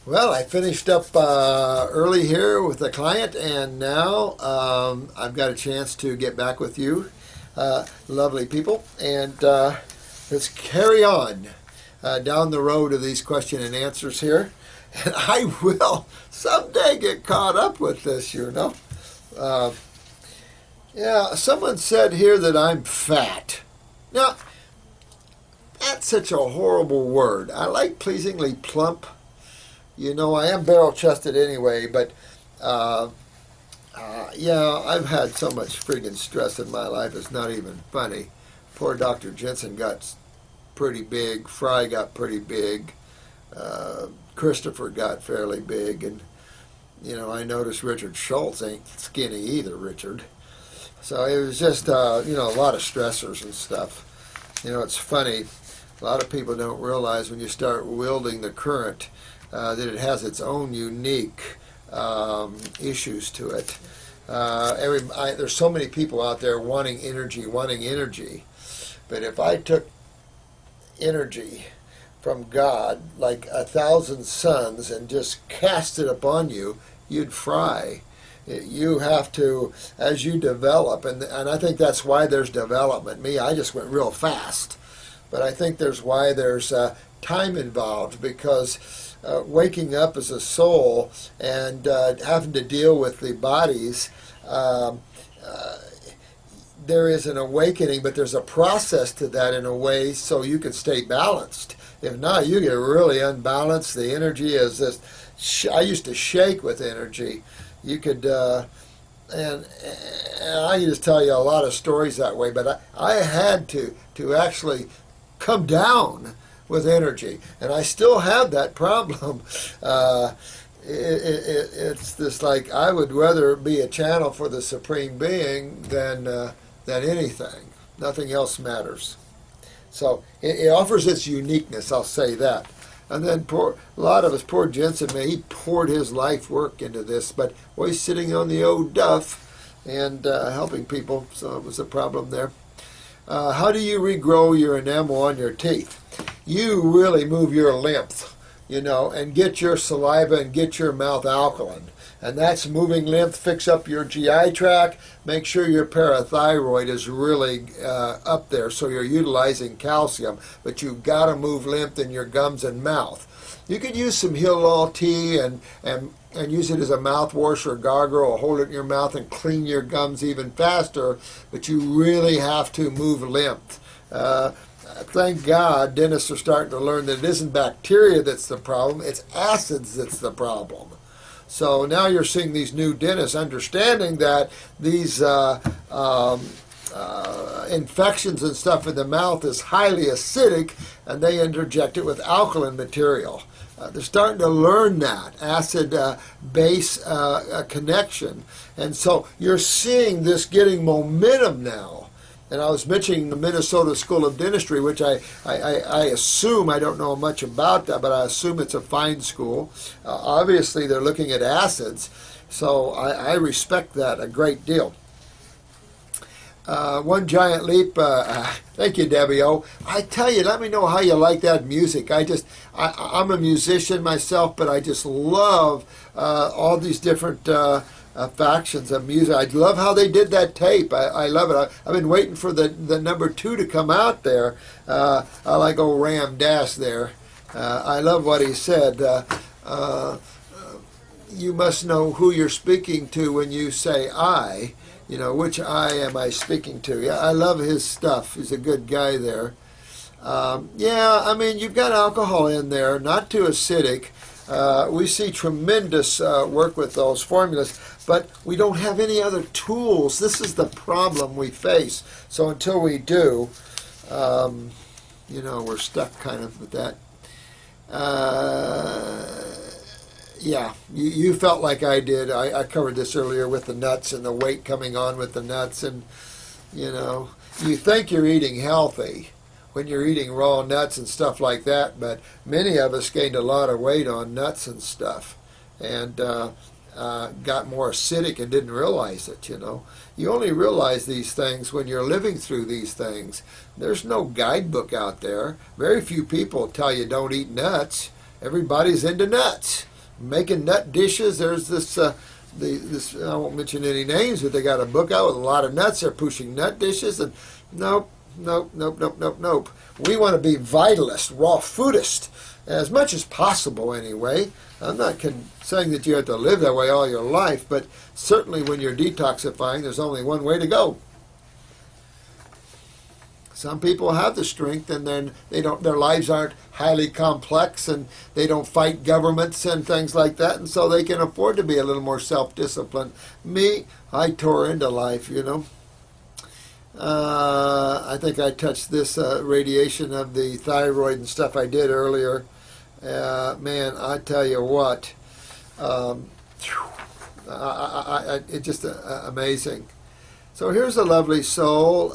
Well, I finished up early here with a client, and now I've got a chance to get back with you, lovely people, and let's carry on down the road of these question and answers here. And I will someday get caught up with this. Uh, yeah, someone said here that I'm fat. Now, that's such a horrible word. I like pleasingly plump. I am barrel chested anyway, but uh, yeah, I've had so much friggin' stress in my life, it's not even funny. Poor Dr. Jensen got pretty big, Fry got pretty big, Christopher got fairly big, and, I noticed Richard Schultz ain't skinny either, Richard. So it was just, a lot of stressors and stuff. It's funny, a lot of people don't realize when you start wielding the current that it has its own unique issues to it. There's so many people out there wanting energy, but if I took energy from God like 1,000 suns and just cast it upon you, you'd fry. You have to, as you develop, and I think that's why there's development. I just went real fast, but I think there's why there's time involved, because waking up as a soul and having to deal with the bodies, there is an awakening, but there's a process to that in a way so you can stay balanced. If not, you get really unbalanced. The energy is this. I used to shake with energy. You could, and I can just tell you a lot of stories that way, but I had to actually come down with energy, and I still have that problem. It's this, like, I would rather be a channel for the Supreme Being than anything. Nothing else matters. So it offers its uniqueness, I'll say that. And then a lot of us, poor Jensen, man, he poured his life work into this, but he's sitting on the old duff and helping people, so it was a problem there. How do you regrow your enamel on your teeth? You really move your lymph, and get your saliva and get your mouth alkaline. And that's moving lymph, fix up your GI tract, make sure your parathyroid is really up there so you're utilizing calcium, but you've got to move lymph in your gums and mouth. You could use some Hilal tea and use it as a mouthwash or gargle, or hold it in your mouth and clean your gums even faster, but you really have to move lymph. Thank God dentists are starting to learn that it isn't bacteria that's the problem, it's acids that's the problem. So now you're seeing these new dentists understanding that these infections and stuff in the mouth is highly acidic, and they interject it with alkaline material. They're starting to learn that acid-base connection. And so you're seeing this getting momentum now. And I was mentioning the Minnesota School of Dentistry, which I assume, I don't know much about that, but I assume it's a fine school. Obviously, they're looking at acids, so I respect that a great deal. One Giant Leap, thank you, Debbie O. I tell you, let me know how you like that music. I'm a musician myself, but I just love all these different factions of music. I love how they did that tape. I love it. I've been waiting for the number 2 to come out there. I like old Ram Dass there. I love what he said. You must know who you're speaking to when you say I. Which I am I speaking to? Yeah, I love his stuff. He's a good guy there. You've got alcohol in there, not too acidic. We see tremendous work with those formulas, but we don't have any other tools. This is the problem we face. So until we do, we're stuck kind of with that. You felt like I did. I covered this earlier with the nuts and the weight coming on with the nuts. And, you think you're eating healthy when you're eating raw nuts and stuff like that, but many of us gained a lot of weight on nuts and stuff and got more acidic and didn't realize it. You only realize these things when you're living through these things. There's no guidebook out there. Very few people tell you don't eat nuts. Everybody's into nuts. making nut dishes. There's this, this I won't mention any names, but they got a book out with a lot of nuts. They're pushing nut dishes, and nope, nope, nope, nope, nope, nope. We want to be vitalist, raw foodist, as much as possible anyway. I'm not saying that you have to live that way all your life, but certainly when you're detoxifying, there's only one way to go. Some people have the strength, and then their lives aren't highly complex, and they don't fight governments and things like that, and so they can afford to be a little more self-disciplined. Me, I tore into life, you know. I think I touched this radiation of the thyroid and stuff I did earlier. Man, I tell you what, it's just amazing. So here's a lovely soul.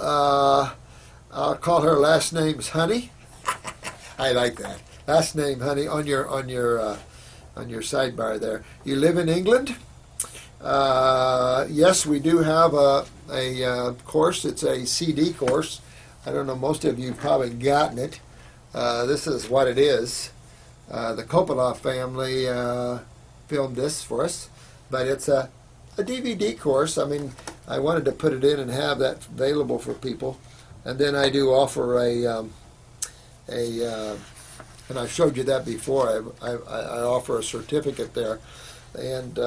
I'll call her last name's Honey. I like that. Last name Honey on your sidebar there. You live in England? Yes, we do have a course. It's a CD course. I don't know, most of you have probably gotten it. This is what it is. The Coppola family filmed this for us, but it's a DVD course. I mean, I wanted to put it in and have that available for people. And then I do offer and I showed you that before. I offer a certificate there, and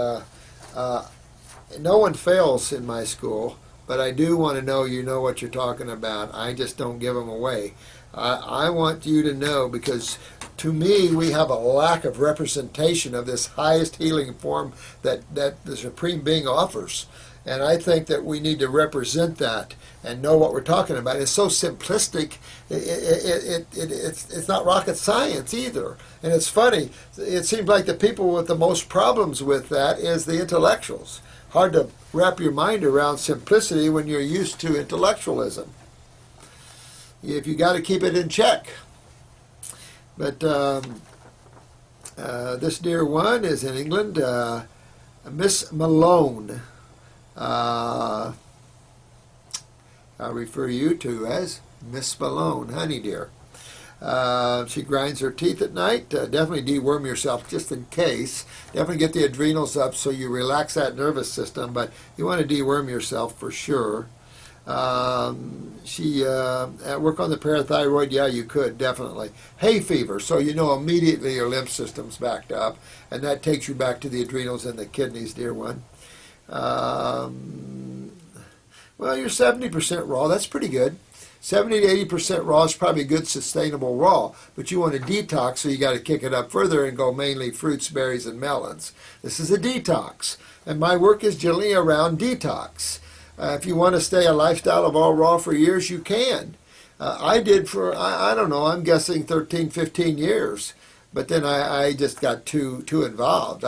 no one fails in my school, but I do want to know you know what you're talking about. I just don't give them away. I want you to know, because to me we have a lack of representation of this highest healing form that the Supreme Being offers. And I think that we need to represent that and know what we're talking about. It's so simplistic. It's not rocket science either. And it's funny. It seems like the people with the most problems with that is the intellectuals. Hard to wrap your mind around simplicity when you're used to intellectualism. If you got to keep it in check. But this dear one is in England, Miss Malone. I'll refer you to as Miss Malone, Honey dear. She grinds her teeth at night. Definitely deworm yourself just in case. Definitely get the adrenals up so you relax that nervous system, but you want to deworm yourself for sure. She work on the parathyroid. Yeah, you could, definitely. Hay fever, so you know immediately your lymph system's backed up, and that takes you back to the adrenals and the kidneys, dear one. Well, you're 70% raw. That's pretty good. 70 to 80% raw is probably good, sustainable raw. But you want to detox, so you got to kick it up further and go mainly fruits, berries, and melons. This is a detox, and my work is generally around detox. If you want to stay a lifestyle of all raw for years, you can. I did for, I don't know, I'm guessing 13, 15 years. But then I just got too involved.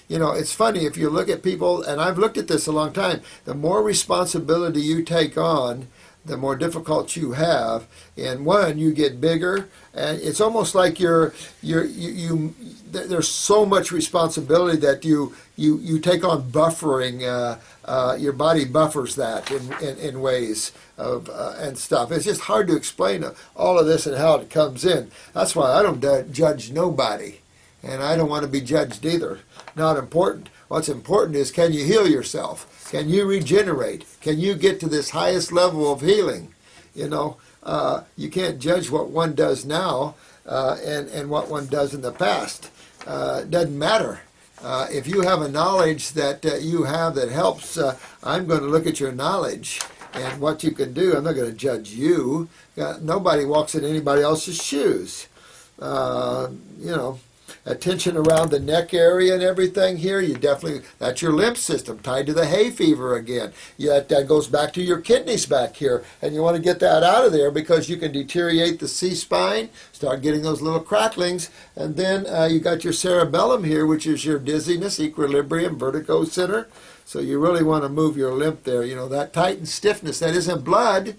You know, it's funny, if you look at people, and I've looked at this a long time, the more responsibility you take on, the more difficult you have. And one, you get bigger, and it's almost like there's so much responsibility that you take on buffering. Your body buffers that in ways of and stuff. It's just hard to explain all of this and how it comes in. That's why I don't judge nobody, and I don't want to be judged either. Not important. What's important is, can you heal yourself? Can you regenerate? Can you get to this highest level of healing? You know, you can't judge what one does now and what one does in the past. It doesn't matter. If you have a knowledge that you have that helps, I'm going to look at your knowledge and what you can do. I'm not going to judge you. Nobody walks in anybody else's shoes. You know, attention around the neck area and everything here, you definitely, that's your lymph system tied to the hay fever again. That goes back to your kidneys back here, and you want to get that out of there because you can deteriorate the C-spine, start getting those little cracklings, and then you got your cerebellum here, which is your dizziness, equilibrium, vertigo center. So you really want to move your lymph there. You know, that tight and stiffness, that isn't blood.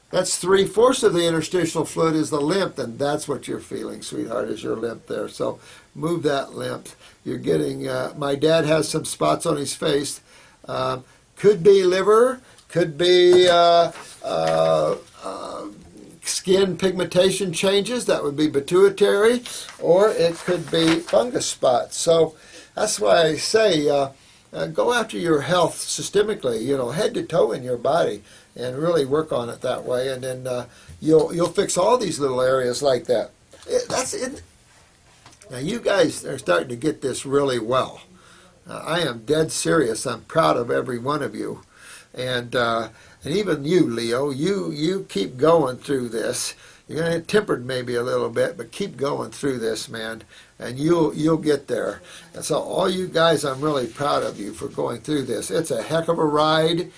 That's 3/4 of the interstitial fluid is the lymph, and that's what you're feeling, sweetheart, is your lymph there. So move that lymph. You're getting, my dad has some spots on his face. Could be liver, could be skin pigmentation changes, that would be pituitary, or it could be fungus spots. So that's why I say go after your health systemically, head to toe in your body, and really work on it that way, and then you'll fix all these little areas like that. That's it. Now you guys are starting to get this really well. I am dead serious. I'm proud of every one of you, and even you, Leo. You keep going through this. You're going to get tempered maybe a little bit, but keep going through this, man, and you'll get there. And so all you guys, I'm really proud of you for going through this. It's a heck of a ride.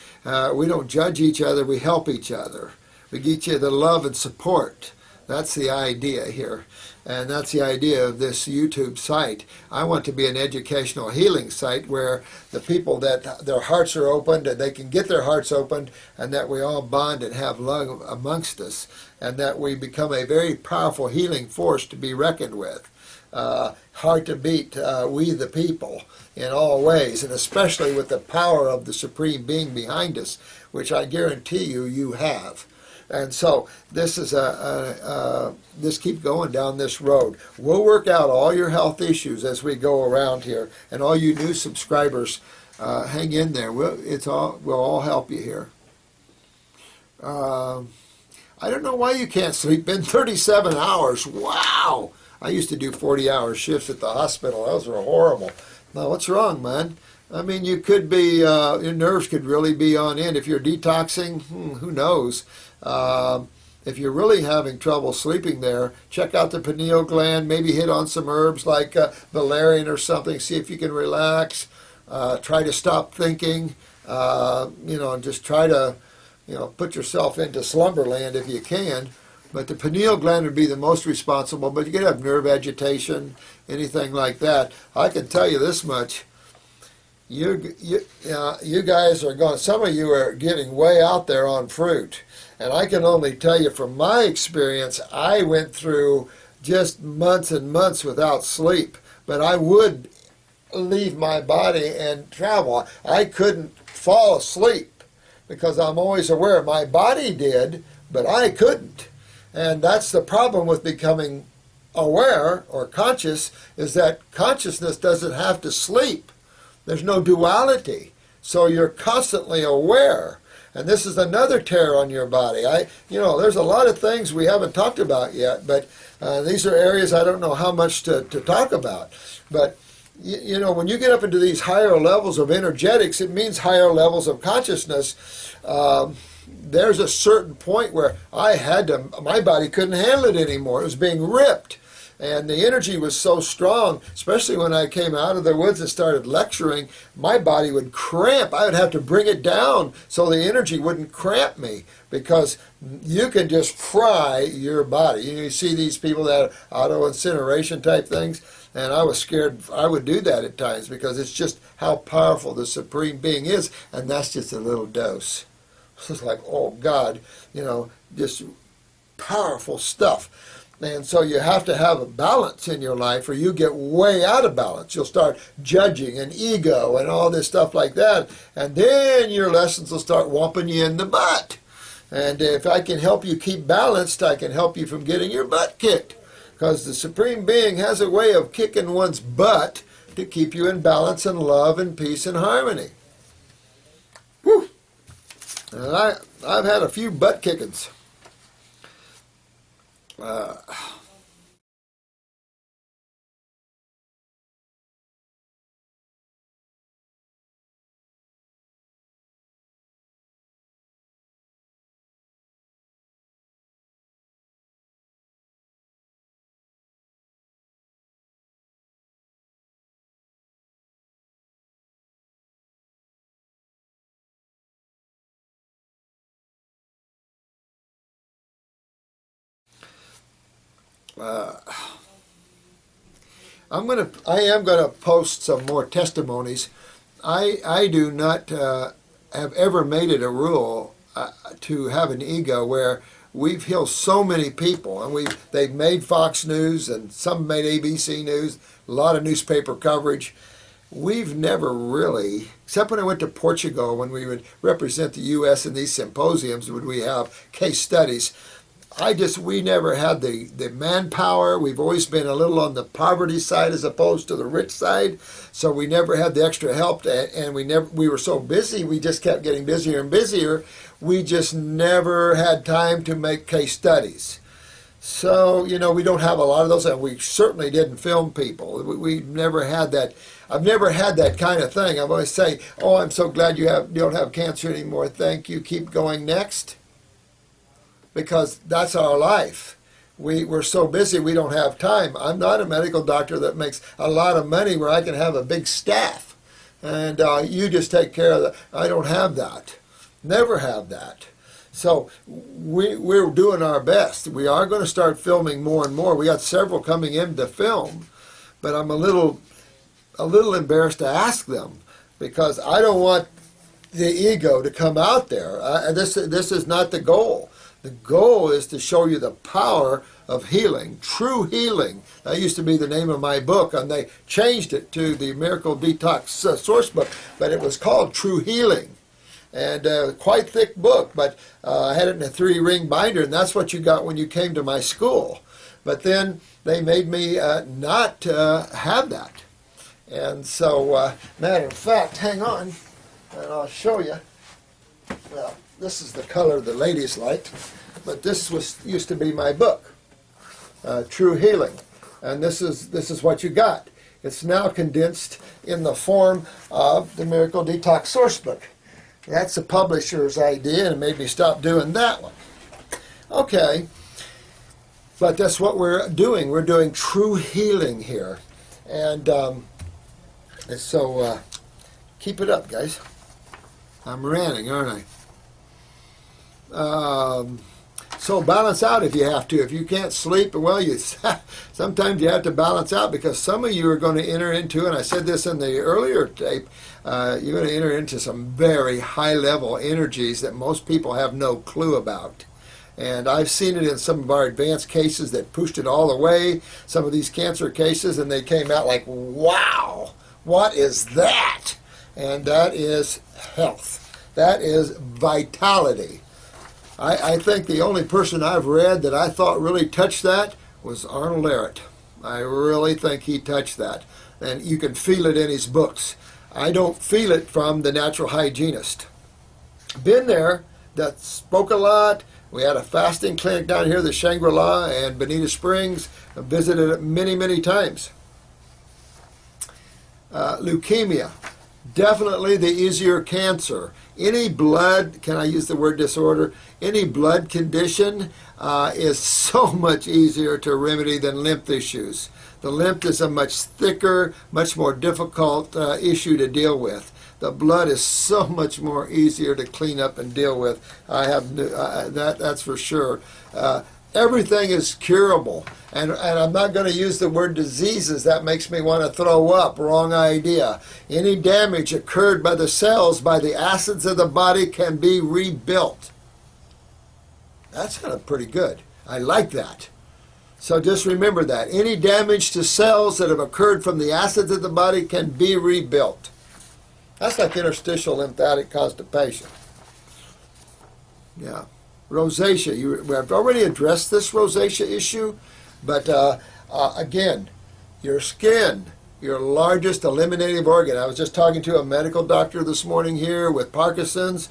We don't judge each other. We help each other. We get you the love and support. That's the idea here. And that's the idea of this YouTube site. I want to be an educational healing site where the people that their hearts are opened and they can get their hearts opened, and that we all bond and have love amongst us, and that we become a very powerful healing force to be reckoned with. Hard to beat, we the people, in all ways, and especially with the power of the Supreme Being behind us, which I guarantee you have. And so this is just keep going down this road. We'll work out all your health issues as we go around here, and all you new subscribers, hang in there. We'll all help you here. I don't know why you can't sleep. Been 37 hours. Wow! I used to do 40-hour shifts at the hospital. Those were horrible. Now, what's wrong, man? I mean, you could be, your nerves could really be on end. If you're detoxing, who knows? If you're really having trouble sleeping there, check out the pineal gland, maybe hit on some herbs like valerian or something, see if you can relax. Try to stop thinking, and just try to, put yourself into slumberland if you can. But the pineal gland would be the most responsible, but you could have nerve agitation, anything like that. I can tell you this much. You guys are going, some of you are getting way out there on fruit. And I can only tell you from my experience, I went through just months and months without sleep. But I would leave my body and travel. I couldn't fall asleep because I'm always aware. My body did, but I couldn't. And that's the problem with becoming aware or conscious, is that consciousness doesn't have to sleep. There's no duality. So you're constantly aware. And this is another tear on your body. There's a lot of things we haven't talked about yet, but these are areas I don't know how much to talk about. But, when you get up into these higher levels of energetics, it means higher levels of consciousness. There's a certain point where my body couldn't handle it anymore. It was being ripped. And the energy was so strong, especially when I came out of the woods and started lecturing, my body would cramp. I would have to bring it down so the energy wouldn't cramp me, because you can just fry your body. You see these people that auto-incineration type things, and I was scared I would do that at times, because it's just how powerful the Supreme Being is, and that's just a little dose. It's like, oh God, just powerful stuff. And so you have to have a balance in your life, or you get way out of balance. You'll start judging and ego and all this stuff like that. And then your lessons will start whomping you in the butt. And if I can help you keep balanced, I can help you from getting your butt kicked. Because the Supreme Being has a way of kicking one's butt to keep you in balance and love and peace and harmony. Whew. And I've had a few butt kickings. I am gonna post some more testimonies. I do not have ever made it a rule to have an ego where we've healed so many people, and they've made Fox News, and some made ABC News, a lot of newspaper coverage. We've never really, except when I went to Portugal, when we would represent the U.S. in these symposiums, when we have case studies, we never had the manpower. We've always been a little on the poverty side as opposed to the rich side. So we never had the extra help, and we were so busy, we just kept getting busier and busier. We just never had time to make case studies. So, we don't have a lot of those, and we certainly didn't film people. We never had that. I've never had that kind of thing. I've always say, oh, I'm so glad you don't have cancer anymore. Thank you. Keep going next. Because that's our life. We're so busy we don't have time. I'm not a medical doctor that makes a lot of money where I can have a big staff. And you just take care of that. I don't have that. Never have that. So we're doing our best. We are going to start filming more and more. We got several coming in to film, but I'm a little embarrassed to ask them because I don't want the ego to come out there. This is not the goal. The goal is to show you the power of healing, true healing. That used to be the name of my book, and they changed it to the Miracle Detox Source Book, but it was called True Healing. And quite thick book, but I had it in a 3-ring binder, and that's what you got when you came to my school. But then they made me not have that. And so, matter of fact, hang on, and I'll show you. Well, this is the color the ladies liked, but this used to be my book, True Healing. And this is what you got. It's now condensed in the form of the Miracle Detox Source Book. That's the publisher's idea, and it made me stop doing that one. Okay, but that's what we're doing. We're doing true healing here. And so keep it up, guys. I'm ranting, aren't I? So balance out if you have to. If you can't sleep, well, sometimes you have to balance out because some of you are going to enter into, and I said this in the earlier tape, you're going to enter into some very high-level energies that most people have no clue about. And I've seen it in some of our advanced cases that pushed it all the way, some of these cancer cases, and they came out like, wow, what is that? And that is health. That is vitality. I think the only person I've read that I thought really touched that was Arnold Ehret. I really think he touched that. And you can feel it in his books. I don't feel it from the natural hygienist. Been there, that spoke a lot. We had a fasting clinic down here, the Shangri-La and Bonita Springs. I visited it many, many times. Leukemia, definitely the easier cancer. Any blood, can I use the word disorder? Any blood condition is so much easier to remedy than lymph issues. The lymph is a much thicker, much more difficult issue to deal with. The blood is so much more easier to clean up and deal with. I have that's for sure. Everything is curable, and I'm not going to use the word diseases. That makes me want to throw up. Wrong idea. Any damage occurred by the cells, by the acids of the body, can be rebuilt. That's kind of pretty good. I like that. So just remember that. Any damage to cells that have occurred from the acids of the body can be rebuilt. That's like interstitial lymphatic constipation. Yeah. Rosacea. We've already addressed this rosacea issue, but again, your skin, your largest eliminative organ. I was just talking to a medical doctor this morning here with Parkinson's.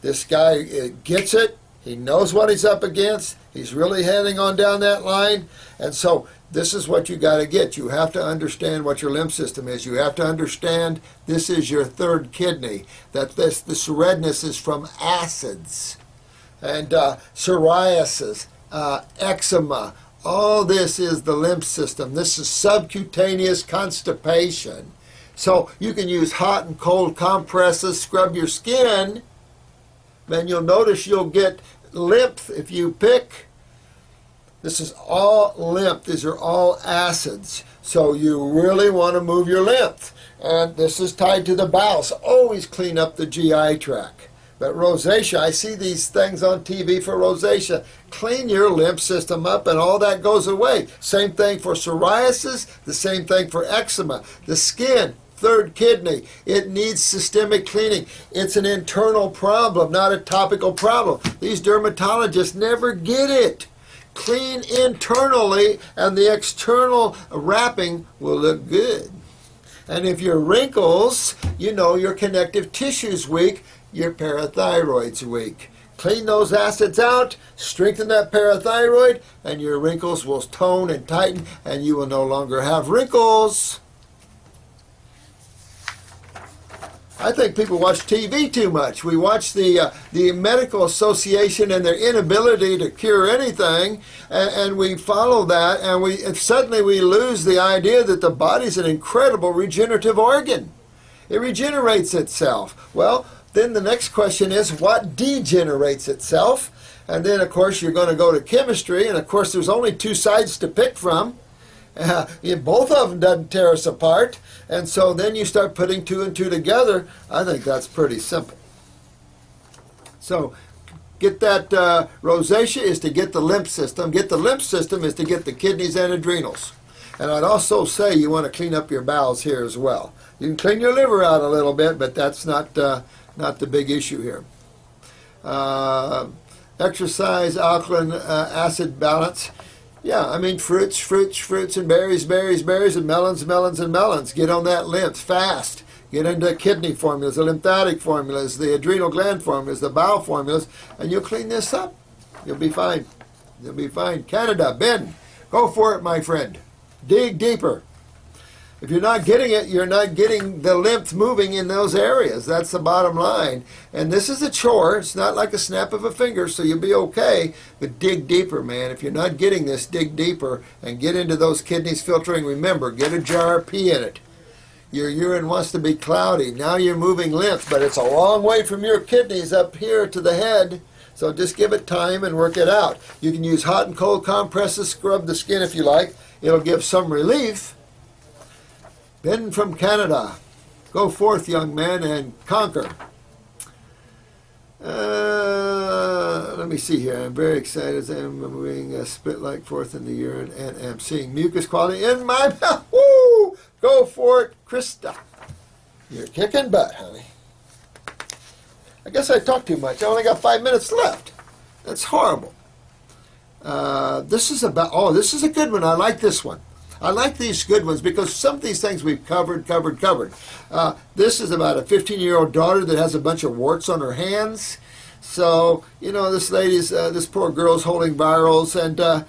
This guy gets it. He knows what he's up against. He's really heading on down that line. And so this is what you got to get. You have to understand what your lymph system is. You have to understand this is your third kidney, that this redness is from acids. And psoriasis, eczema, all this is the lymph system. This is subcutaneous constipation. So you can use hot and cold compresses, scrub your skin, then you'll notice you'll get lymph if you pick. This is all lymph. These are all acids. So you really want to move your lymph. And this is tied to the bowels. Always clean up the GI tract. But rosacea, I see these things on TV for rosacea. Clean your lymph system up and all that goes away. Same thing for psoriasis, the same thing for eczema. The skin, third kidney. It needs systemic cleaning. It's an internal problem, not a topical problem. These dermatologists never get it. Clean internally, and the external wrapping will look good. And if your wrinkles, you know your connective tissue's weak, your parathyroid's weak. Clean those acids out, strengthen that parathyroid, and your wrinkles will tone and tighten, and you will no longer have wrinkles. I think people watch TV too much. We watch the medical association and their inability to cure anything, and we follow that, and suddenly we lose the idea that the body's an incredible regenerative organ. It regenerates itself. Well, then the next question is, what degenerates itself? And then, of course, you're going to go to chemistry, and of course, there's only two sides to pick from. Both of them doesn't tear us apart, and so then you start putting two and two together. I think that's pretty simple. So get that rosacea is to get the lymph system. Get the lymph system is to get the kidneys and adrenals. And I'd also say you want to clean up your bowels here as well. You can clean your liver out a little bit, but that's not the big issue here. Exercise, alkaline acid balance. Yeah, I mean fruits, and berries, and melons. Get on that lymph fast. Get into kidney formulas, the lymphatic formulas, the adrenal gland formulas, the bowel formulas, and you'll clean this up. You'll be fine. You'll be fine. Canada, Ben, go for it, my friend. Dig deeper. If you're not getting it, you're not getting the lymph moving in those areas. That's the bottom line. And this is a chore. It's not like a snap of a finger, so you'll be okay. But dig deeper, man. If you're not getting this, dig deeper and get into those kidneys filtering. Remember, get a jar of pee in it. Your urine wants to be cloudy. Now you're moving lymph, but it's a long way from your kidneys up here to the head. So just give it time and work it out. You can use hot and cold compresses, scrub the skin if you like. It'll give some relief. Ben from Canada, go forth, young man, and conquer. Let me see here. I'm very excited as I'm moving a spit like forth in the urine and am seeing mucus quality in my mouth. Woo! Go for it, Krista. You're kicking butt, honey. I guess I talked too much. I only got 5 minutes left. That's horrible. This is a good one. I like this one. I like these good ones because some of these things we've covered. This is about a 15-year-old daughter that has a bunch of warts on her hands. So, this poor girl's holding virals, and, I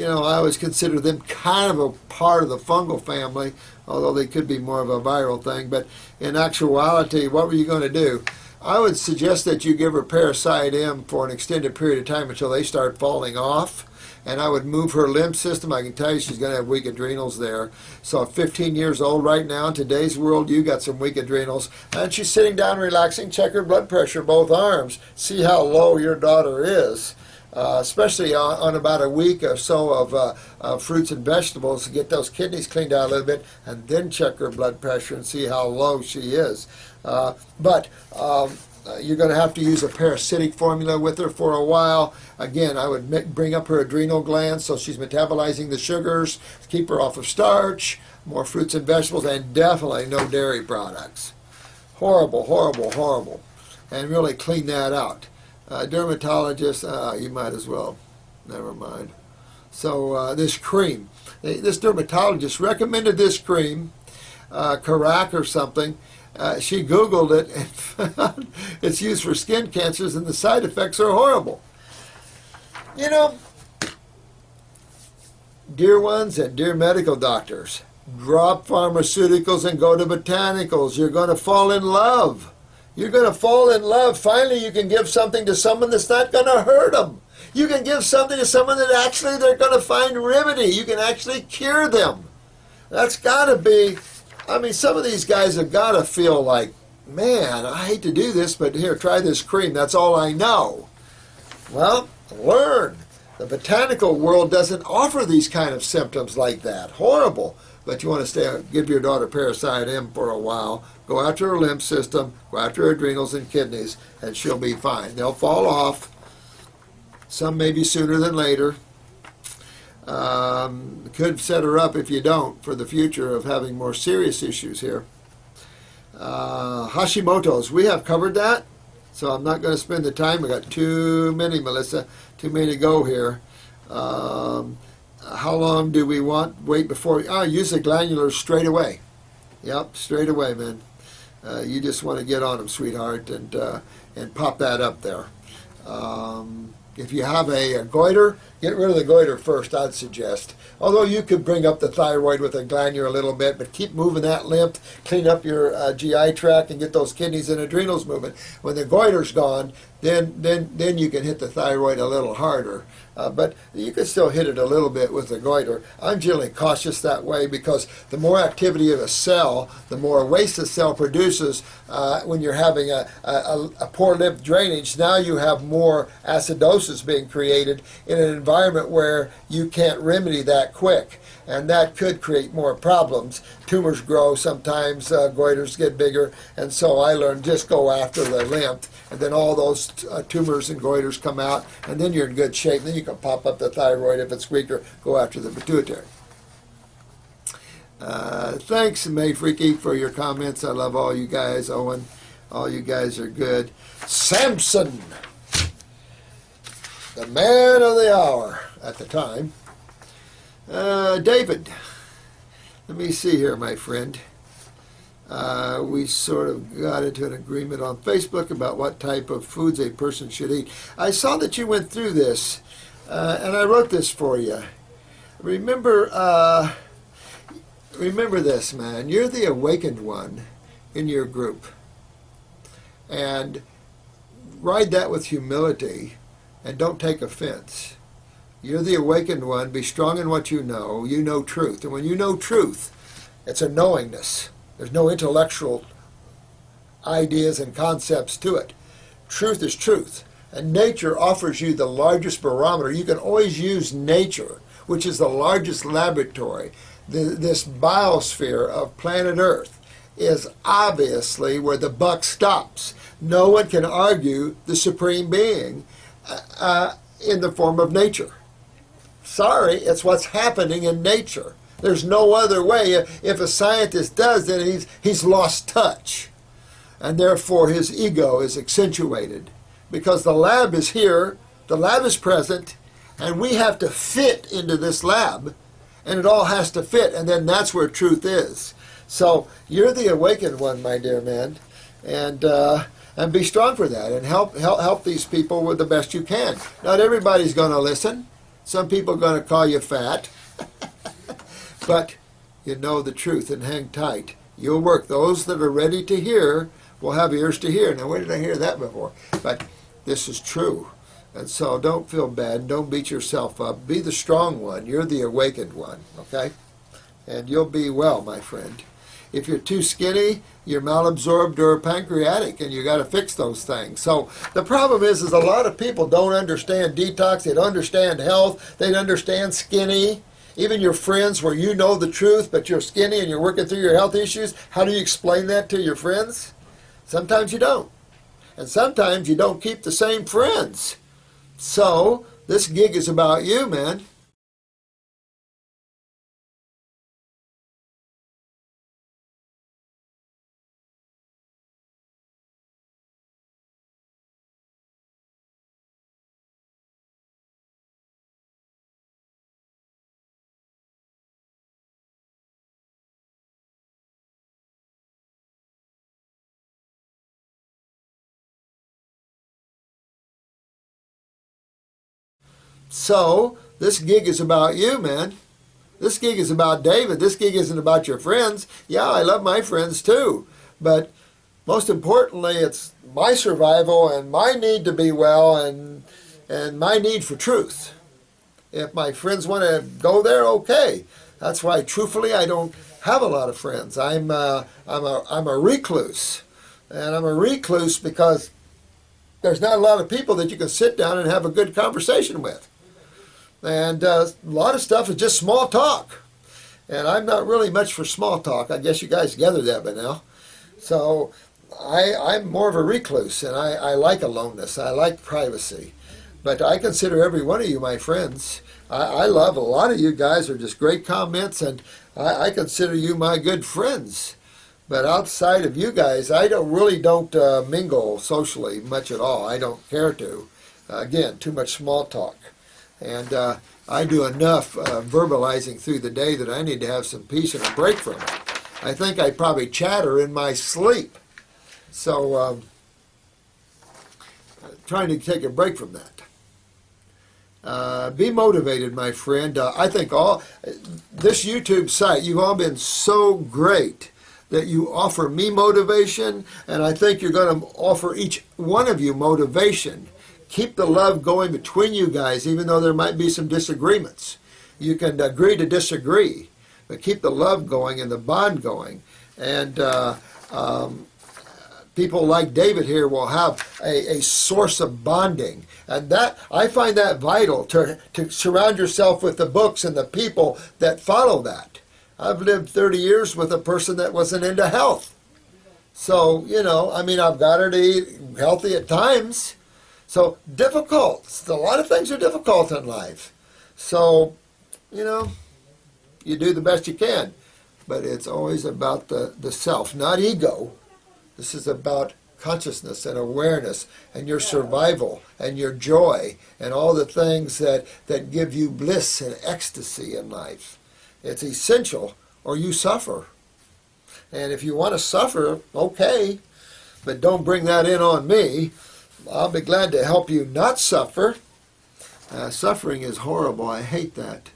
always consider them kind of a part of the fungal family, although they could be more of a viral thing. But in actuality, what were you going to do? I would suggest that you give her Parasite M for an extended period of time until they start falling off. And I would move her lymph system. I can tell you she's going to have weak adrenals there. So at 15 years old right now, in today's world, you got some weak adrenals. And she's sitting down relaxing. Check her blood pressure, both arms. See how low your daughter is. Especially on about a week or so of fruits and vegetables to get those kidneys cleaned out a little bit. And then check her blood pressure and see how low she is. You're going to have to use a parasitic formula with her for a while. Again, I would bring up her adrenal glands so she's metabolizing the sugars, keep her off of starch, more fruits and vegetables, and definitely no dairy products. Horrible. And really clean that out. Dermatologist, you might as well. Never mind. So this cream. This dermatologist recommended this cream, Carac or something. She Googled it and found it's used for skin cancers, and the side effects are horrible. Dear ones and dear medical doctors, drop pharmaceuticals and go to botanicals. You're going to fall in love. You're going to fall in love. Finally, you can give something to someone that's not going to hurt them. You can give something to someone that actually they're going to find remedy. You can actually cure them. That's got to be... some of these guys have got to feel like, man, I hate to do this, but here, try this cream. That's all I know. Well, learn. The botanical world doesn't offer these kind of symptoms like that. Horrible. But you want to give your daughter Parasite M for a while. Go after her lymph system, go after her adrenals and kidneys, and she'll be fine. They'll fall off. Some maybe sooner than later. Could set her up, if you don't, for the future of having more serious issues here. Hashimoto's, we have covered that, so I'm not going to spend the time. We got too many, Melissa, too many to go here. How long do we wait before? Use the glandulars straight away. Yep, straight away, man. You just want to get on them, sweetheart, and pop that up there. If you have a goiter, get rid of the goiter first, I'd suggest. Although you could bring up the thyroid with a glandular a little bit, but keep moving that lymph, clean up your GI tract, and get those kidneys and adrenals moving. When the goiter's gone, then you can hit the thyroid a little harder. But you can still hit it a little bit with the goiter. I'm generally cautious that way because the more activity of a cell, the more waste the cell produces when you're having a poor lymph drainage. Now you have more acidosis being created in an environment where you can't remedy that quick. And that could create more problems. Tumors grow sometimes, goiters get bigger, and so I learned just go after the lymph, and then all those tumors and goiters come out, and then you're in good shape. Then you can pop up the thyroid if it's weaker, go after the pituitary. Thanks, May Freaky, for your comments. I love all you guys. Owen, all you guys are good. Samson, the man of the hour at the time. David, let me see here, my friend. We sort of got into an agreement on Facebook about what type of foods a person should eat. I saw that you went through this, and I wrote this for you. Remember this, man. You're the awakened one in your group. And ride that with humility, and don't take offense. You're the awakened one. Be strong in what you know. You know truth. And when you know truth, it's a knowingness. There's no intellectual ideas and concepts to it. Truth is truth. And nature offers you the largest barometer. You can always use nature, which is the largest laboratory. This biosphere of planet Earth is obviously where the buck stops. No one can argue the supreme being in the form of nature. Sorry, it's what's happening in nature. There's no other way. If a scientist does it, he's lost touch. And therefore his ego is accentuated. Because the lab is here, the lab is present, and we have to fit into this lab. And it all has to fit, and then that's where truth is. So you're the awakened one, my dear man. And be strong for that, and help these people with the best you can. Not everybody's going to listen. Some people are going to call you fat. But you know the truth and hang tight. You'll work. Those that are ready to hear will have ears to hear. Now, where did I hear that before? But this is true. And so don't feel bad. Don't beat yourself up. Be the strong one. You're the awakened one, okay? And you'll be well, my friend. If you're too skinny, you're malabsorbed or pancreatic, and you got to fix those things. So the problem is a lot of people don't understand detox. They don't understand health. They don't understand skinny. Even your friends where you know the truth, but you're skinny and you're working through your health issues, how do you explain that to your friends? Sometimes you don't. And sometimes you don't keep the same friends. So this gig is about you, man. So this gig is about you, man. This gig is about David. This gig isn't about your friends. Yeah, I love my friends too. But most importantly, it's my survival and my need to be well and my need for truth. If my friends want to go there, okay. That's why, truthfully, I don't have a lot of friends. I'm a recluse. And I'm a recluse because there's not a lot of people that you can sit down and have a good conversation with. And a lot of stuff is just small talk. And I'm not really much for small talk. I guess you guys gathered that by now. So I'm more of a recluse, and I like aloneness. I like privacy. But I consider every one of you my friends. I love a lot of you guys are just great comments, and I consider you my good friends. But outside of you guys, I don't mingle socially much at all. I don't care to. Again, too much small talk. And I do enough verbalizing through the day that I need to have some peace and a break from it. I think I probably chatter in my sleep. So trying to take a break from that. Be motivated, my friend. I think this YouTube site, you've all been so great that you offer me motivation, and I think you're going to offer each one of you motivation. Keep the love going between you guys, even though there might be some disagreements. You can agree to disagree, but keep the love going and the bond going. And people like David here will have a source of bonding. And that I find that vital, to surround yourself with the books and the people that follow that. I've lived 30 years with a person that wasn't into health. So, I've got her to eat healthy at times. So, difficult. A lot of things are difficult in life. So, you do the best you can. But it's always about the self, not ego. This is about consciousness and awareness and your survival and your joy and all the things that give you bliss and ecstasy in life. It's essential, or you suffer. And if you want to suffer, okay, but don't bring that in on me. I'll be glad to help you not suffer. Suffering is horrible. I hate that.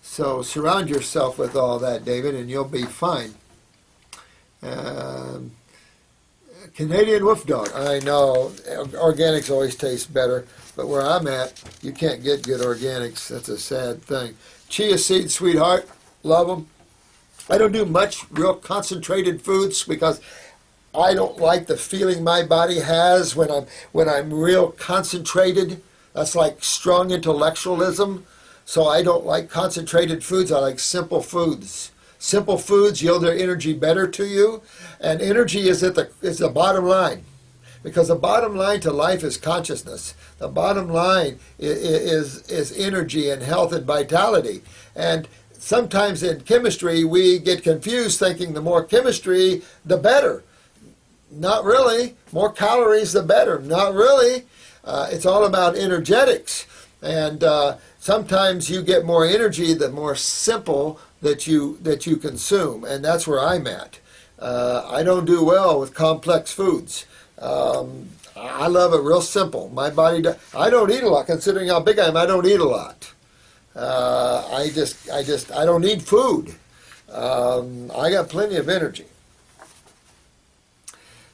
So surround yourself with all that, David, and you'll be fine. Canadian Wolf Dog. I know organics always taste better, but where I'm at, you can't get good organics. That's a sad thing. Chia seeds, sweetheart, love them. I don't do much real concentrated foods because I don't like the feeling my body has when I'm real concentrated. That's like strong intellectualism. So I don't like concentrated foods. I like simple foods. Simple foods yield their energy better to you, and energy is the bottom line, because the bottom line to life is consciousness. The bottom line is energy and health and vitality. And sometimes in chemistry we get confused, thinking the more chemistry, the better. Not really. More calories, the better. Not really. It's all about energetics, and sometimes you get more energy the more simple that you consume, and that's where I'm at. I don't do well with complex foods. I love it real simple. My body, I don't eat a lot. Considering how big I am, I don't eat a lot. I don't need food. I got plenty of energy.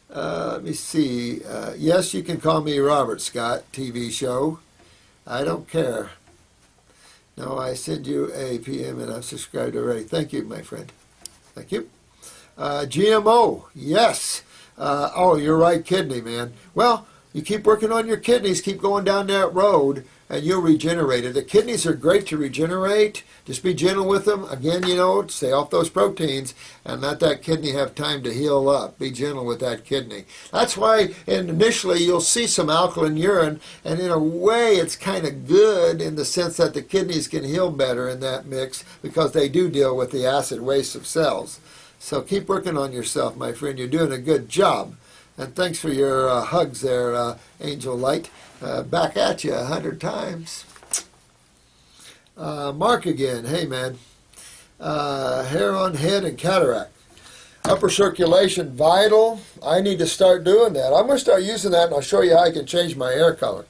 Let me see. Yes, you can call me Robert Scott, TV show. I don't care. No, I send you a PM and I've subscribed already. Thank you, my friend. Thank you. GMO, yes. Oh, you're right, kidney, man. Well, you keep working on your kidneys, keep going down that road, and you'll regenerate it. The kidneys are great to regenerate. Just be gentle with them. Again, stay off those proteins and let that kidney have time to heal up. Be gentle with that kidney. That's why initially you'll see some alkaline urine, and in a way it's kind of good in the sense that the kidneys can heal better in that mix because they do deal with the acid waste of cells. So keep working on yourself, my friend. You're doing a good job. And thanks for your hugs there, Angel Light. Back at you 100 times. Mark again. Hey, man. Hair on head and cataract. Upper circulation vital. I need to start doing that. I'm going to start using that, and I'll show you how I can change my hair color.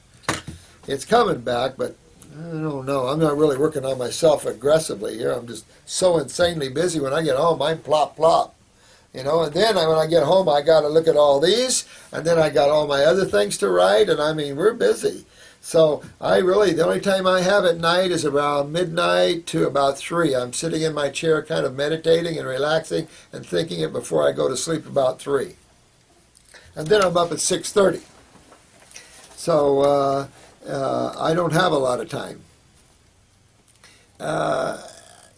It's coming back, but I don't know. I'm not really working on myself aggressively here. I'm just so insanely busy. When I get home, I'm plop, plop. And then when I get home, I got to look at all these, and then I got all my other things to write, and we're busy. So the only time I have at night is around midnight to about 3. I'm sitting in my chair kind of meditating and relaxing and thinking it before I go to sleep about 3. And then I'm up at 6:30. So I don't have a lot of time.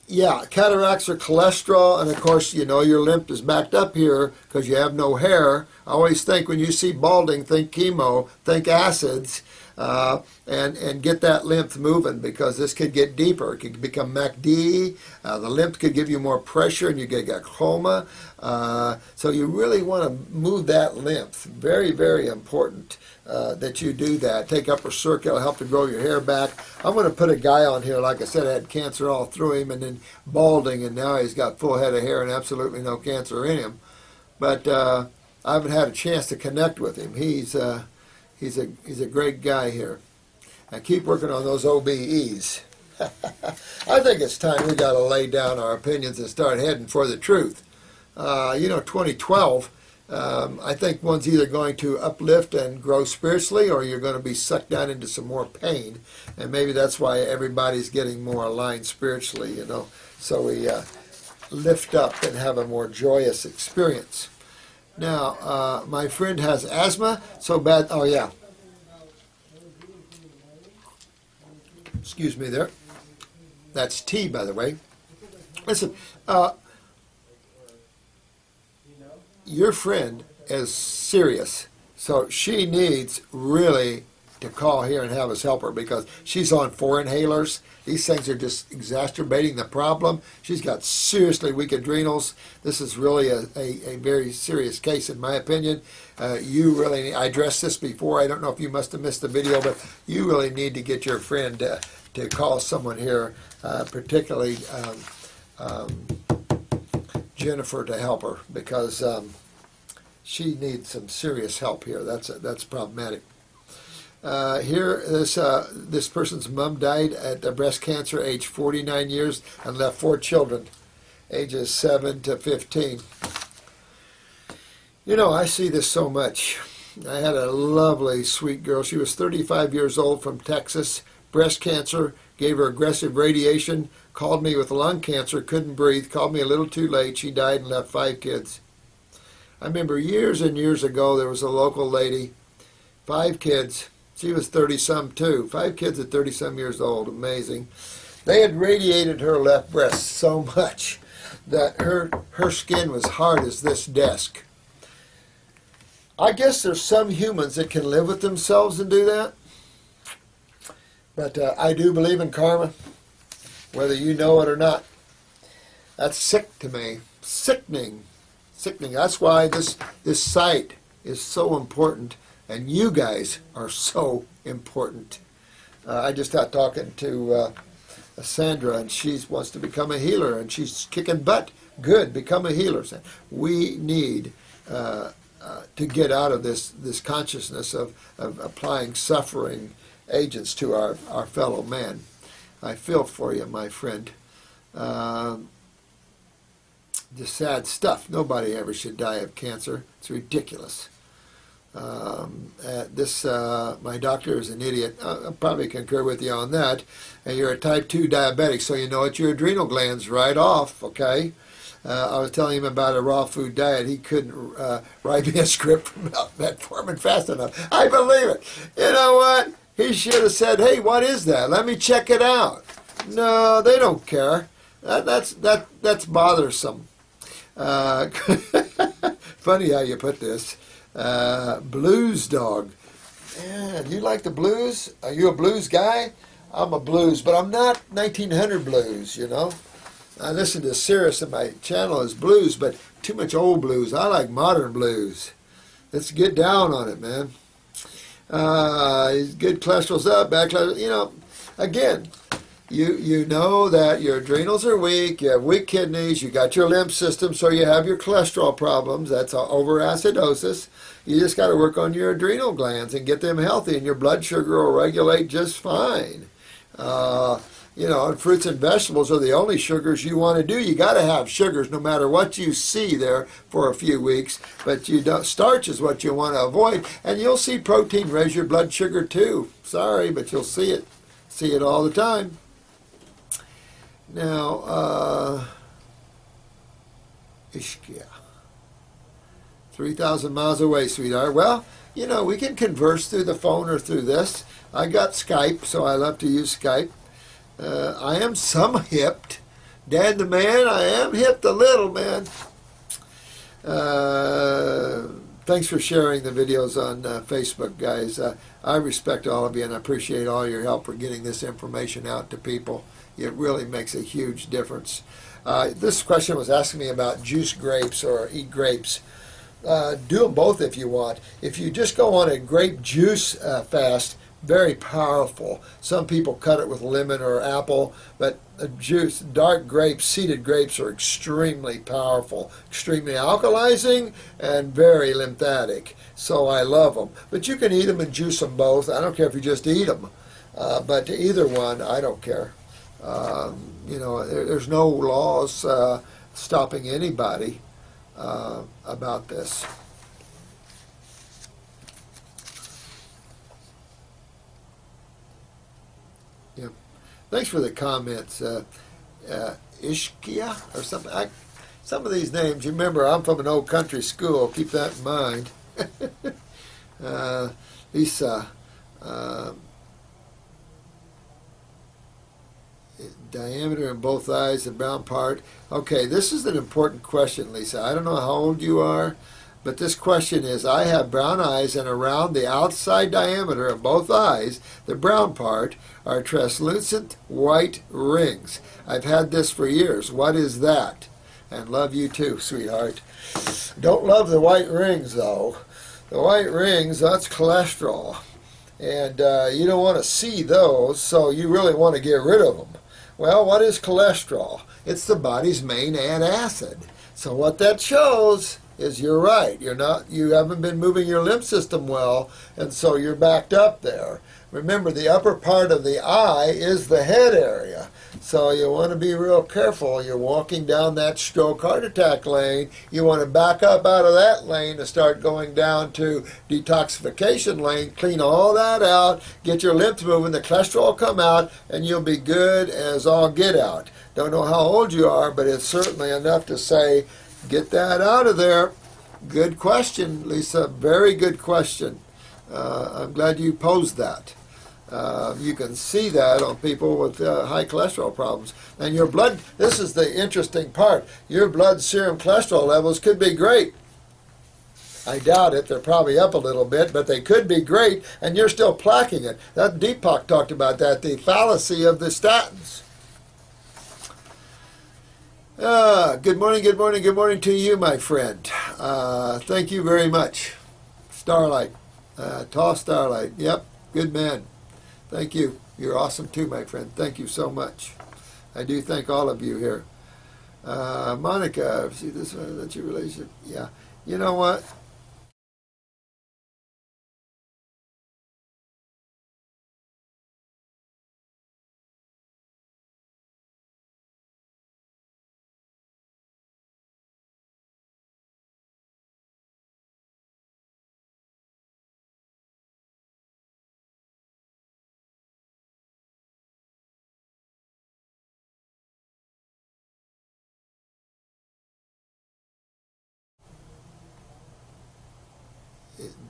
Yeah, cataracts are cholesterol, and of course, your lymph is backed up here because you have no hair. I always think when you see balding, think chemo, think acids. and get that lymph moving, because this could get deeper. It could become MACD. The lymph could give you more pressure and you get glaucoma. So you really want to move that lymph. Very, very important that you do that. Take upper circuit, it'll help to grow your hair back. I'm going to put a guy on here, like I said, had cancer all through him and then balding, and now he's got full head of hair and absolutely no cancer in him. But I haven't had a chance to connect with him. He's a great guy here. And keep working on those OBEs. I think it's time we got to lay down our opinions and start heading for the truth. 2012, I think one's either going to uplift and grow spiritually, or you're going to be sucked down into some more pain. And maybe that's why everybody's getting more aligned spiritually, so we lift up and have a more joyous experience. Now, my friend has asthma so bad. Oh, yeah. Excuse me there. That's tea, by the way. Listen, your friend is serious, so she needs really to call here and have us help her, because she's on 4 inhalers. These things are just exacerbating the problem. She's got seriously weak adrenals. This is really a very serious case, in my opinion. You really, I addressed this before. I don't know if you must have missed the video, but you really need to get your friend to call someone here, particularly Jennifer, to help her, because she needs some serious help here. That's problematic. Here, this person's mom died at breast cancer, age 49 years, and left 4 children, ages 7 to 15. I see this so much. I had a lovely, sweet girl. She was 35 years old, from Texas, breast cancer, gave her aggressive radiation, called me with lung cancer, couldn't breathe, called me a little too late. She died and left 5 kids. I remember years and years ago, there was a local lady, 5 kids. She was 30-some too. 5 kids at 30-some years old. Amazing. They had radiated her left breast so much that her skin was hard as this desk. I guess there's some humans that can live with themselves and do that. But I do believe in karma, whether you know it or not. That's sick to me. Sickening. Sickening. That's why this site is so important. And you guys are so important. I just got talking to Sandra, and she wants to become a healer, and she's kicking butt. Good, become a healer. We need to get out of this consciousness of applying suffering agents to our fellow man. I feel for you, my friend. Just sad stuff. Nobody ever should die of cancer. It's ridiculous. My doctor is an idiot. I'll probably concur with you on that. And you're a type 2 diabetic, so you know it's your adrenal glands right off, okay? I was telling him about a raw food diet. He couldn't write me a script for metformin fast enough. I believe it. You know what? He should have said, hey, what is that? Let me check it out. No, they don't care. That's bothersome. Funny how you put this. Blues dog. Man, you like the blues? Are you a blues guy? I'm a blues, but I'm not 1900 blues, I listen to Cirrus, and my channel is blues, but too much old blues. I like modern blues. Let's get down on it, man. Good cholesterol's up, bad cholesterol. Again, you know that your adrenals are weak, you have weak kidneys, you got your lymph system, so you have your cholesterol problems. That's overacidosis. You just got to work on your adrenal glands and get them healthy, and your blood sugar will regulate just fine. And fruits and vegetables are the only sugars you want to do. You got to have sugars no matter what you see there for a few weeks, but starch is what you want to avoid, and you'll see protein raise your blood sugar too. Sorry, but you'll see it all the time. Now, Ishkia, 3,000 miles away, sweetheart. Well, we can converse through the phone or through this. I got Skype, so I love to use Skype. I am some hipped. Dad the man, I am hipped a little, man. thanks for sharing the videos on Facebook, guys. I respect all of you, and I appreciate all your help for getting this information out to people. It really makes a huge difference. This question was asking me about juice grapes or eat grapes. Do them both if you want. If you just go on a grape juice fast, very powerful. Some people cut it with lemon or apple, but juice, dark grapes, seeded grapes are extremely powerful, extremely alkalizing, and very lymphatic. So I love them. But you can eat them and juice them both. I don't care if you just eat them. But either one, I don't care. There's no laws stopping anybody about this. Yeah. Thanks for the comments, Ishkia or something. Some of these names, you remember, I'm from an old country school. Keep that in mind. Lisa, diameter in both eyes, the brown part. Okay, this is an important question, Lisa. I don't know how old you are, but this question is, I have brown eyes, and around the outside diameter of both eyes, the brown part, are translucent white rings. I've had this for years. What is that? And love you too, sweetheart. Don't love the white rings, though. The white rings, that's cholesterol. And you don't want to see those, so you really want to get rid of them. Well, what is cholesterol? It's the body's main antacid. So what that shows is you're right. You haven't been moving your lymph system well, and so you're backed up there. Remember, the upper part of the eye is the head area. So you want to be real careful. You're walking down that stroke heart attack lane. You want to back up out of that lane and start going down to detoxification lane. Clean all that out. Get your lymph moving. The cholesterol come out, and you'll be good as all get out. Don't know how old you are, but it's certainly enough to say, get that out of there. Good question, Lisa. Very good question. I'm glad you posed that. You can see that on people with high cholesterol problems. And your blood, this is the interesting part, your blood serum cholesterol levels could be great. I doubt it. They're probably up a little bit, but they could be great, and you're still plaquing it. That Deepak talked about that, the fallacy of the statins. Good morning, good morning, good morning to you, my friend. Thank you very much. Starlight. Tall Starlight. Yep, good man. Thank you. You're awesome too, my friend. Thank you so much. I do thank all of you here. Monica, see this one, that's your relationship? Yeah. You know what?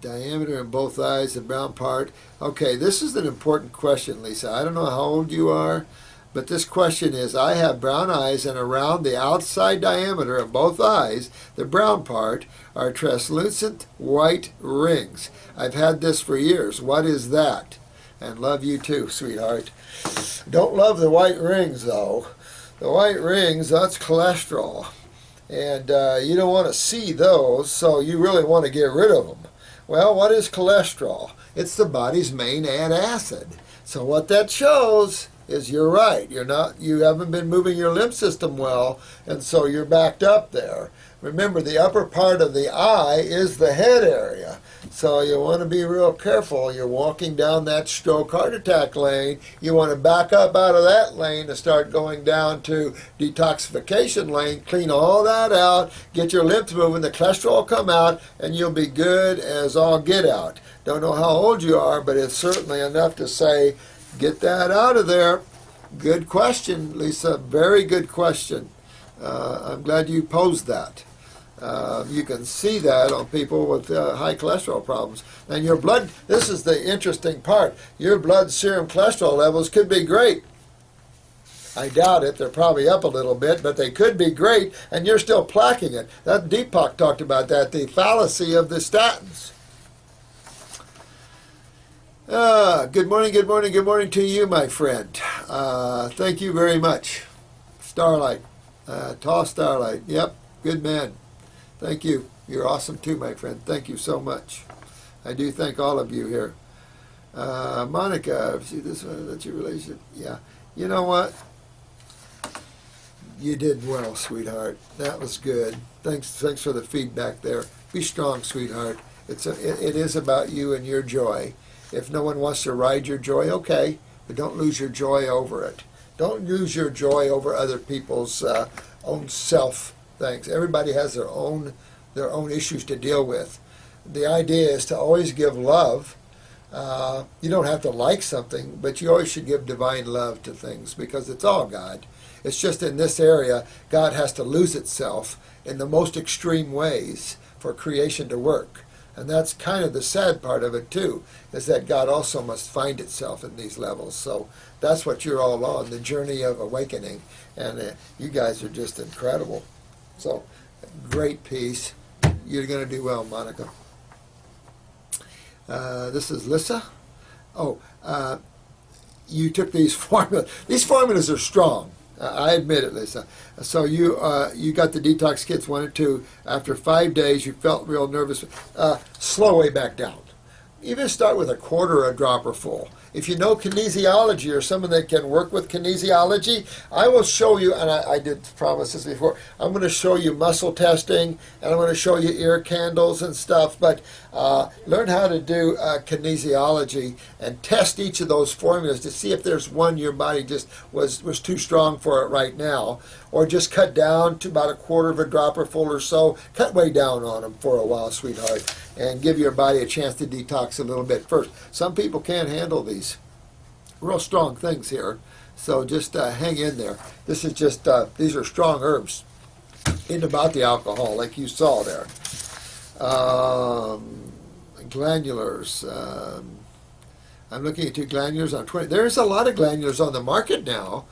Diameter in both eyes, the brown part. Okay, this is an important question, Lisa. I don't know how old you are, but this question is, I have brown eyes, and around the outside diameter of both eyes, the brown part, are translucent white rings. I've had this for years. What is that? And love you too, sweetheart. Don't love the white rings, though. The white rings, that's cholesterol. And you don't want to see those, so you really want to get rid of them. Well, what is cholesterol? It's the body's main antacid. So what that shows is you're right. You haven't been moving your lymph system well, and so you're backed up there. Remember, the upper part of the eye is the head area. So you want to be real careful. You're walking down that stroke heart attack lane. You want to back up out of that lane and start going down to detoxification lane. Clean all that out. Get your lymph moving. The cholesterol come out, and you'll be good as all get out. Don't know how old you are, but it's certainly enough to say, get that out of there. Good question, Lisa. Very good question. I'm glad you posed that. You can see that on people with high cholesterol problems. And your blood, this is the interesting part, your blood serum cholesterol levels could be great. I doubt it. They're probably up a little bit, but they could be great, and you're still placking it. That Deepak talked about that, the fallacy of the statins. Good morning, good morning, good morning to you, my friend. Thank you very much. Starlight. Tall Starlight. Yep, good man. Thank you. You're awesome too, my friend. Thank you so much. I do thank all of you here. Monica, see this one, that's your relationship. Yeah. You know what? You did well, sweetheart. That was good. Thanks for the feedback there. Be strong, sweetheart. It is about you and your joy. If no one wants to ride your joy, okay, but don't lose your joy over it. Don't lose your joy over other people's own self things. Everybody has their own issues to deal with. The idea is to always give love. You don't have to like something, but you always should give divine love to things because it's all God. It's just in this area, God has to lose itself in the most extreme ways for creation to work. And that's kind of the sad part of it too, is that God also must find itself in these levels. So that's what you're all on, the journey of awakening. And you guys are just incredible. So great piece. You're going to do well, Monica. This is Lissa. Oh, you took these formulas. These formulas are strong. I admit it, Lisa. So you got the detox kits 1 and 2. After 5 days, you felt real nervous. Slow way back down. Even start with a quarter a dropper full. If you know kinesiology or someone that can work with kinesiology, I will show you, and I did promise this before, I'm going to show you muscle testing, and I'm going to show you ear candles and stuff, but learn how to do kinesiology and test each of those formulas to see if there's one your body just was too strong for it right now, or just cut down to about a quarter of a dropper full or so. Cut way down on them for a while, sweetheart, and give your body a chance to detox a little bit first. Some people can't handle these real strong things here, so just hang in there. This is just, these are strong herbs in about the alcohol, like you saw there. Glandulars. I'm looking at 2 glandulars on 20. There's a lot of glandulars on the market now,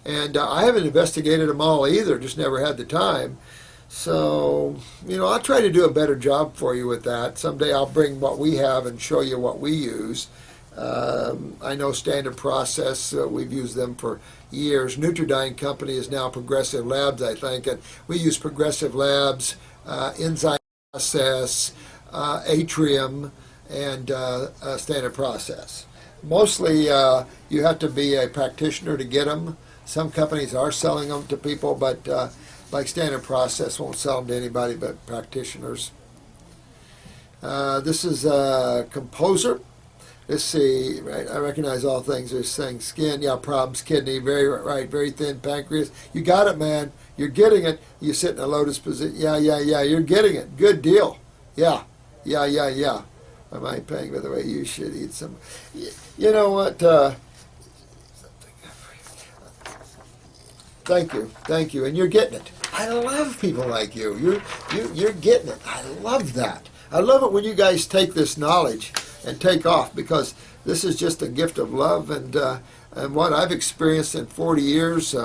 and I haven't investigated them all either, just never had the time. So, I'll try to do a better job for you with that. Someday I'll bring what we have and show you what we use. I know Standard Process, we've used them for years. Nutridyne Company is now Progressive Labs, I think, and we use Progressive Labs, Enzyme Process, Atrium, and Standard Process. Mostly you have to be a practitioner to get them. Some companies are selling them to people, but like Standard Process won't sell them to anybody but practitioners. This is a Composer. Let's see, right, I recognize all things. They're saying skin, yeah, problems, kidney, very right, very thin pancreas. You got it, man. You're getting it. You sit in a lotus position. Yeah, you're getting it. Good deal. Yeah. Am I paying, by the way? You should eat some. You know what? Thank you. And you're getting it. I love people like you. You're getting it. I love that. I love it when you guys take this knowledge and take off, because this is just a gift of love, and what I've experienced in 40 years.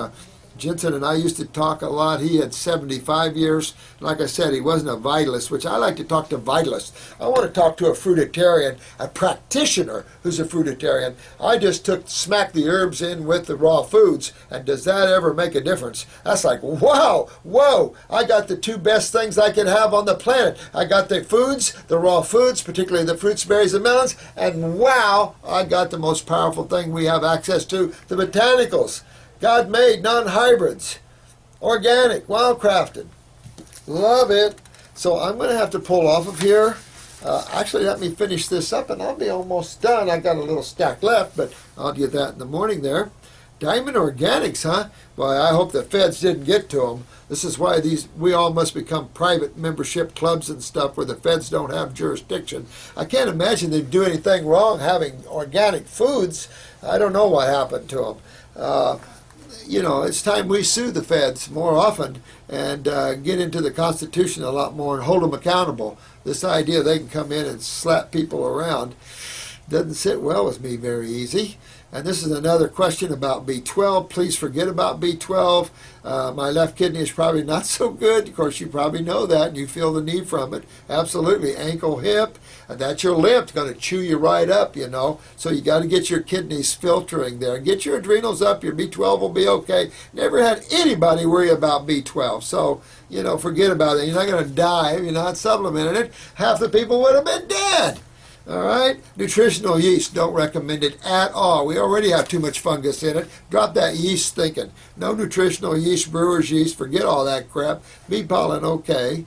Jensen and I used to talk a lot. He had 75 years. Like I said, he wasn't a vitalist, which I like to talk to vitalists. I want to talk to a fruitarian, a practitioner who's a fruitarian. I just smacked the herbs in with the raw foods, and does that ever make a difference? That's like, wow, whoa, I got the 2 best things I could have on the planet. I got the foods, the raw foods, particularly the fruits, berries, and melons, and wow, I got the most powerful thing we have access to, the botanicals. God made, non-hybrids, organic, wildcrafted. Love it. So I'm going to have to pull off of here. Actually, let me finish this up, and I'll be almost done. I got a little stack left, but I'll get that in the morning there. Diamond Organics, huh? Boy, I hope the feds didn't get to them. This is why we all must become private membership clubs and stuff where the feds don't have jurisdiction. I can't imagine they'd do anything wrong having organic foods. I don't know what happened to them. It's time we sue the feds more often and get into the Constitution a lot more and hold them accountable. This idea they can come in and slap people around doesn't sit well with me very easy. And this is another question about B12. Please forget about B12. My left kidney is probably not so good. Of course, you probably know that, and you feel the need from it. Absolutely. Ankle, hip, and that's your lymph. Going to chew you right up, you know. So you got to get your kidneys filtering there. Get your adrenals up. Your B12 will be okay. Never had anybody worry about B12. So, you know, forget about it. You're not going to die if you're not supplementing it. Half the people would have been dead. All right, nutritional yeast, don't recommend it at all. We already have too much fungus in it. Drop that yeast thinking. No nutritional yeast, brewer's yeast, forget all that crap. Bee pollen, okay.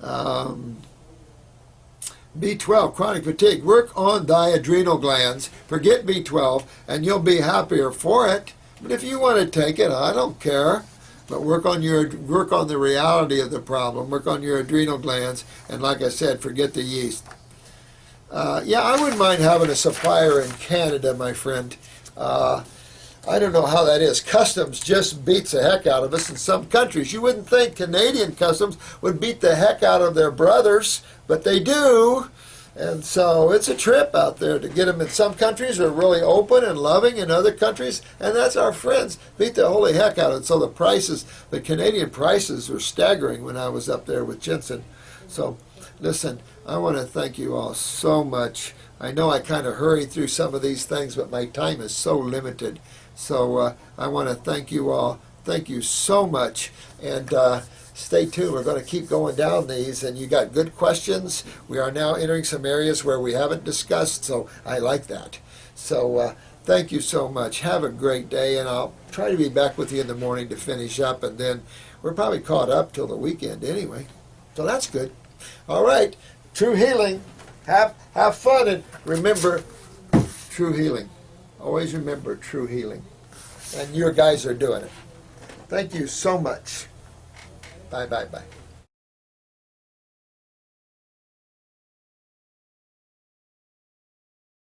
B12, chronic fatigue. Work on thy adrenal glands. Forget B12, and you'll be happier for it. But if you want to take it, I don't care. But work on the reality of the problem. Work on your adrenal glands, and like I said, forget the yeast. Yeah, I wouldn't mind having a supplier in Canada, my friend. I don't know how that is. Customs just beats the heck out of us in some countries. You wouldn't think Canadian customs would beat the heck out of their brothers, but they do. And so it's a trip out there to get them. In some countries are really open and loving, in other countries, and that's our friends, beat the holy heck out of it. So the prices, the Canadian prices were staggering when I was up there with Jensen. So listen, I want to thank you all so much. I know I kind of hurried through some of these things, but my time is so limited. So I want to thank you all. Thank you so much. And stay tuned. We're going to keep going down these. And you got good questions. We are now entering some areas where we haven't discussed, so I like that. So thank you so much. Have a great day, and I'll try to be back with you in the morning to finish up. And then we're probably caught up till the weekend anyway. So that's good. All right. True healing. Have fun, and remember true healing. Always remember true healing. And your guys are doing it. Thank you so much. Bye, bye, bye.